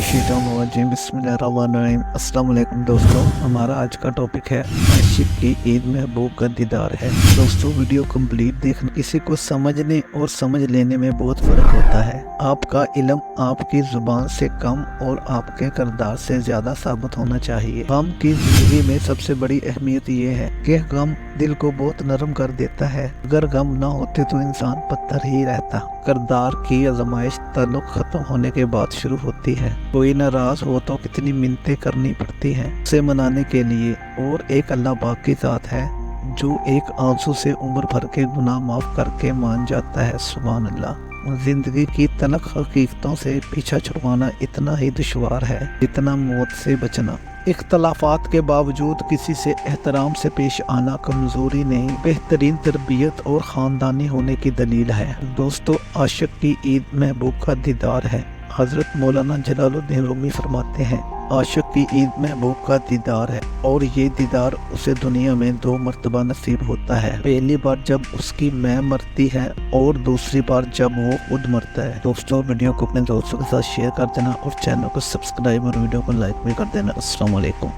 मिनशैतानिर्रजीम बिस्मिल्लाहिर्रहमानिर्रहीम। अस्सलाम वालेकुम दोस्तों, हमारा आज का टॉपिक है आशिक की ईद महबूब का दीदार है। दोस्तों वीडियो कंप्लीट देखना। किसी को समझने और समझ लेने में बहुत फर्क होता है। आपका इल्म आपकी जुबान से कम और आपके किरदार से ज्यादा साबित होना चाहिए। गम की जिंदगी में सबसे बड़ी अहमियत ये है कि गम दिल को बहुत नरम कर देता है। अगर गम ना होते तो इंसान पत्थर ही रहता। किरदार की आजमाइश ताल्लुक खत्म होने के बाद शुरू होती है। कोई नाराज हो तो कितनी मिन्नतें करनी पड़ती हैं उसे मनाने के लिए, और एक अल्लाह पाक की ज़ात है जो एक आंसू से उम्र भर के गुनाह माफ करके मान जाता है। सुभान अल्लाह। जिंदगी की तलख हकीकतों से पीछा छुड़वाना इतना ही दुश्वार है जितना मौत से बचना। इख्तलाफात के बावजूद किसी से एहतराम से पेश आना कमजोरी नहीं, बेहतरीन तरबियत और ख़ानदानी होने की दलील है। दोस्तों, आशिक की ईद महबूब का दीदार है। हज़रत मौलाना जलालुद्दीन रूमी फरमाते हैं, आशिक की ईद महबूब का दीदार है और ये दीदार उसे दुनिया में 2 मरतबा नसीब होता है। पहली बार जब उसकी माँ मरती है और दूसरी बार जब वो खुद मरता है। दोस्तों, वीडियो को अपने दोस्तों के साथ शेयर कर देना और चैनल को सब्सक्राइब और वीडियो को लाइक भी कर देना। अस्सलाम वालेकुम।